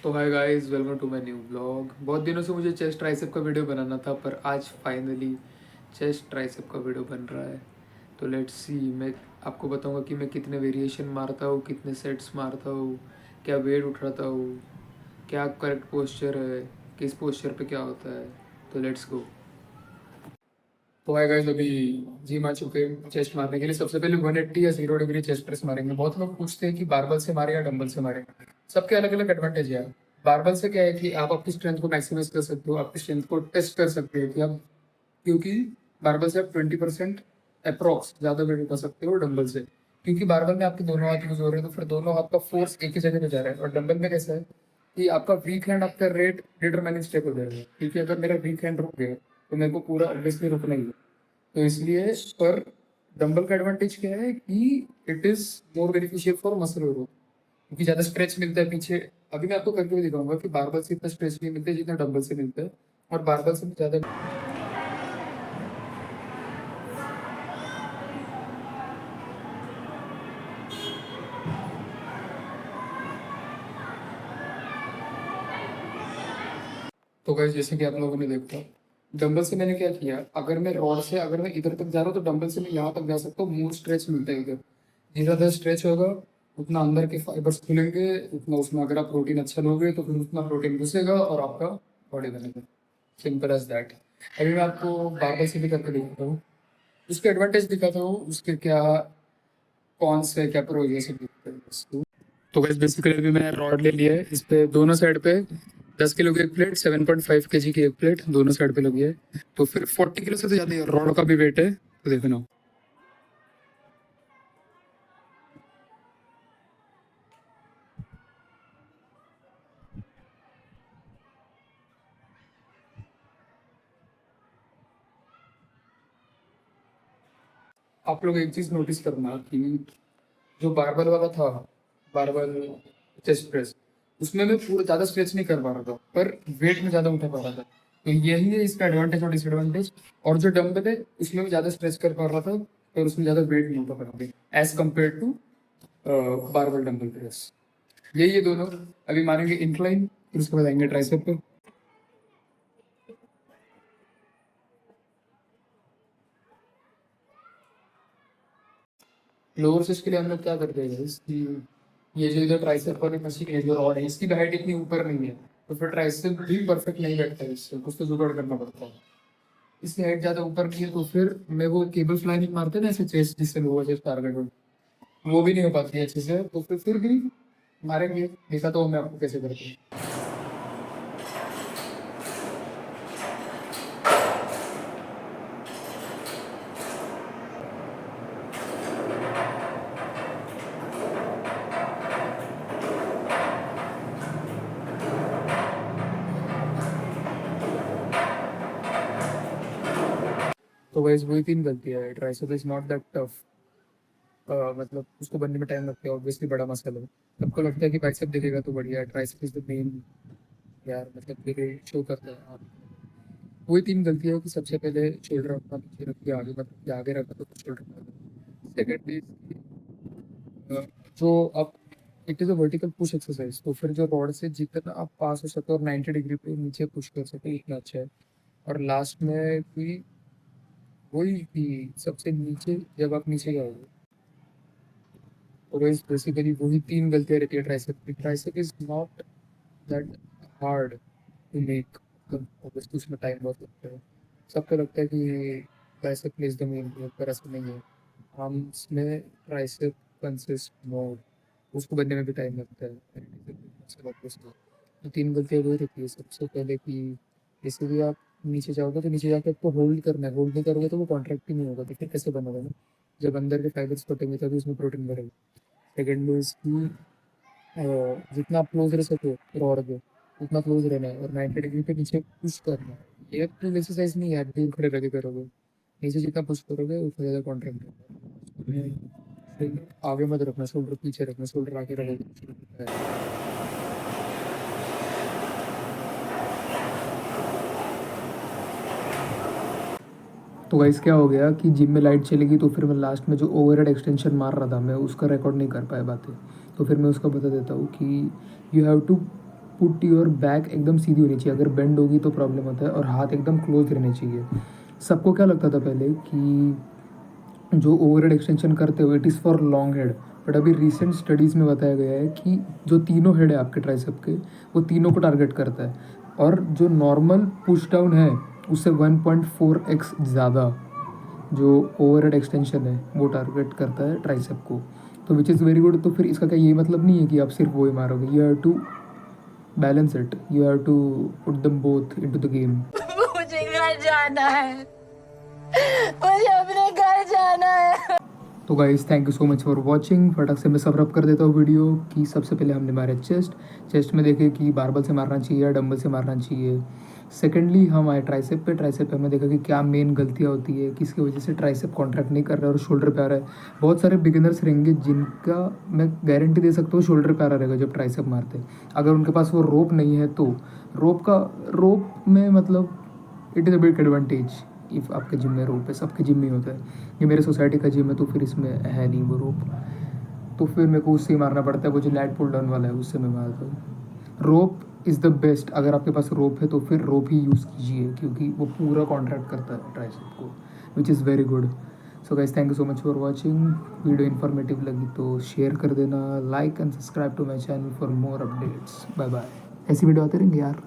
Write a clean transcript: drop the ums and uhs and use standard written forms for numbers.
तो hi guys, welcome to my new blog. बहुत दिनों से मुझे चेस्ट ट्राइसेप का वीडियो बनाना था, पर आज फाइनली चेस्ट ट्राइसेप का वीडियो बन रहा है। तो लेट्स सी, मैं आपको बताऊंगा कि मैं कितने वेरिएशन मारता हूँ, कितने सेट्स मारता हूँ, क्या वेट उठाता हूँ, क्या करेक्ट पोस्चर है, किस पोस्चर पे क्या होता है। तो लेट्स गो। तो हाय गाइस, अभी जिम आ चुके हैं चेस्ट मारने के लिए। सबसे पहले 180 या 0 डिग्री चेस्ट प्रेस मारेंगे। बहुत लोग पूछते हैं कि बारबल से मारे या डंबल से मारे। सबके अलग अलग एडवांटेज है। बारबल से क्या है कि आप अपनी स्ट्रेंथ को मैक्सिमाइज कर सकते हो, आपकी स्ट्रेंथ को टेस्ट कर सकते हो कि आप, क्योंकि बारबल से आप 20% अप्रॉक्स ज़्यादा वेट उठा सकते हो डंबल से। क्योंकि बारबल में आपके दोनों हाथ यूज हो रहे हैं, तो फिर दोनों हाथ का फोर्स एक ही जगह पे जा रहा है। और डंबल में कैसा है कि आपका वीक हैंड आपका रेट डिटरमाइनिंग स्टेप हो जाएगा। क्योंकि अगर मेरा वीक हैंड रुक गया तो मेरे को पूरा ऑब्वियसली रुकना ही है। तो इसलिए पर डंबल का एडवांटेज क्या है कि it is more beneficial for muscle growth, क्योंकि ज़्यादा स्ट्रेच मिलता है पीछे। अभी मैं आपको करके भी दिखाऊंगा कि बारबल से इतना स्ट्रेच नहीं मिलता है जितना डंबल से मिलता है, और बारबल से भी ज़्यादा। तो गाइस, जैसे कि आप लोगों ने देखा, डंबल से मैंने क्या किया, अगर मैं रॉड से अगर मैं इधर तक जा रहा हूँ तो डंबल से मैं यहाँ तक जा सकता हूँ। मोर स्ट्रेच मिलता है इधर। जितना ज़्यादा स्ट्रेच होगा उतना अंदर के फाइबर्स खुलेंगे, उतना उसमें अगर आप प्रोटीन अच्छा लोगे तो फिर उतना प्रोटीन घुसेगा और आपका बॉडी बनेगा। Simple as that. अभी मैं आपको बारबल से भी करके दिखाता हूँ, उसके एडवांटेज दिखाता हूँ, उसके क्या कौन से क्या प्रो ये सब दिखाता हूँ उसको। तो गैस बेसिकली अभी मैंने रॉड ले लिया है। इस पे दोनों साइड पे 10 किलो की एक प्लेट, 7.5 kg की एक प्लेट दोनों साइड पे लगी है। तो फिर 40 किलो से तो ज़्यादा है, रॉड का भी वेट है। तो देखना, आप लोग एक चीज़ नोटिस करना कि जो बारबल वाला था, बारबल चेस्ट प्रेस, उसमें मैं पूरा ज़्यादा स्ट्रेच नहीं कर पा रहा था, पर वेट में ज़्यादा उठा पा रहा था। तो यही है इसका एडवांटेज और डिसएडवांटेज। और जो डंबल है उसमें मैं ज़्यादा स्ट्रेच कर पा रहा था, पर उसमें ज़्यादा वेट नहीं उठा पा रहा था as compared to barbell dumbbell press. यही ये दोनों। अभी मारेंगे इंक्लाइन, फिर उसके बाद आएंगे ट्राइसेप पे। लोअर चेस्ट के लिए हम लोग क्या करते हैं कि ये जो इधर ट्राइसेप वाली मशीन है, जो रॉड है, इसकी हाइट इतनी ऊपर नहीं है, तो फिर ट्राइसेप भी परफेक्ट नहीं बैठता है, इससे कुछ तो जुगाड़ करना पड़ता है। इसकी हाइट ज़्यादा ऊपर नहीं है, तो फिर मैं वो केबल फ्लाई नहीं मारते ना ऐसे चेस्ट, जिससे लोअर चेस्ट टारगेट हो, वो भी नहीं हो पाती है अच्छे से। तो फिर भी मारेंगे। देखा तो मैं आपको कैसे करते हैं। तो वैसे वही तीन गलतियाँ है। Tricep is not that tough. मतलब उसको बनने में टाइम लगता है, ऑब्वियसली बड़ा मसल है। सबको लगता है कि बाइसेप दिखेगा तो बढ़िया है, ट्राइसेप इज द मेन यार, मतलब मेरे शो करता है। हाँ, वही तीन गलतियाँ है कि सबसे पहले शोल्डर अपना पीछे रख के आगे, मतलब कि आगे रखा तो शोल्डर रखा। सेकेंड इज जो आप, it is a vertical push exercise, तो फिर जो रॉड से जितना आप पास हो सके और 90 डिग्री पे नीचे पुश कर सके उतना अच्छा है। और लास्ट में भी वही कि सबसे नीचे जब आप नीचे जाओगे, तो वही बेसिकली वही तीन गलतियाँ रहती है ट्राइसेप की। Tricep is not that hard to make, obviously उसमें टाइम बहुत लगता है। सबको लगता है कि ट्राइसेप इज द मेन, पर ऐसा नहीं है। हम इसमें ट्राइसेप कंसिस्ट मोर, उसको बनने में भी टाइम लगता है। तो तीन गलतियाँ वही रहती है सबसे पहले कि जैसे भी आप नीचे जाओगे तो नीचे जाके आपको होल्ड करना है। होल्ड नहीं करोगे तो वो कॉन्ट्रैक्ट ही नहीं होगा, तो फिर कैसे बनेगा ना। जब अंदर के फाइबर्स कटेंगे तभी उसमें प्रोटीन बढ़ेगा। सेकेंड में इसकी जितना आप क्लोज रह सको रॉड के उतना क्लोज रहना है और 90 डिग्री पे नीचे पुश करना है। ये तो एक्सरसाइज नहीं है, दूर खड़े रह के करोगे। नीचे जितना पुश करोगे उतना ज़्यादा कॉन्ट्रैक्ट होगा। फिर आगे मत रखना शोल्डर, पीछे रखना शोल्डर, आगे रखोगे। तो गाइस क्या हो गया कि जिम में लाइट चलेगी, तो फिर मैं लास्ट में जो ओवरहेड एक्सटेंशन मार रहा था मैं उसका रिकॉर्ड नहीं कर पाया बातें। तो फिर मैं उसका बता देता हूँ कि you have to put your back एकदम सीधी होनी चाहिए, अगर बेंड होगी तो प्रॉब्लम होता है, और हाथ एकदम क्लोज रहने चाहिए। सबको क्या लगता था पहले कि जो ओवरहेड एक्सटेंशन करते हो it is for long head, but अभी रिसेंट स्टडीज़ में बताया गया है कि जो तीनों हेड है आपके ट्राइसेप के, वो तीनों को टारगेट करता है, और जो नॉर्मल पुश डाउन है उससे 1.4x ज़्यादा जो ओवरहेड एक्सटेंशन है वो टारगेट करता है ट्राइसेप को, तो विच इज़ वेरी गुड। तो फिर इसका क्या ये मतलब नहीं है कि आप सिर्फ वो ही मारोगे, you have to balance it, you have to put them both into the game. मुझे घर जाना है, मुझे अपने घर जाना है। तो guys thank you so much for watching. फटाक से मैं सब कर देता हूँ वीडियो कि सबसे पहले हमने मारा चेस्ट में देखे कि बारबल से मारना चाहिए या डंबल से मारना चाहिए। सेकेंडली हम आए ट्राइसेप पे हमने देखा कि क्या मेन गलतियाँ होती है, किसकी वजह से ट्राइसेप कॉन्ट्रैक्ट नहीं कर रहा है और शोल्डर पे आ रहा है। बहुत सारे बिगिनर्स रहेंगे जिनका मैं गारंटी दे सकता हूँ शोल्डर पे आ रहा रहेगा जब ट्राइसेप मारते हैं, अगर उनके पास वो रोप नहीं है तो। रोप में मतलब it is a big advantage if आपके जिम में रोप है, सबके जिम में होता है, ये मेरे सोसाइटी का जिम है तो फिर इसमें है नहीं वो रोप, तो फिर मेरे को उससे ही मारना पड़ता है, वो जो लैट पुल डाउन वाला है उससे मैं मारता हूँ। रोप इज़ द बेस्ट, अगर आपके पास रोप है तो फिर रोप ही यूज़ कीजिए क्योंकि वो पूरा कॉन्ट्रैक्ट करता है ट्राइसेप को, which is very good. So guys thank you so much for watching. Video informative लगी तो शेयर कर देना, like and subscribe to my channel for more updates. Bye bye. ऐसी वीडियो आते रहेंगे यार।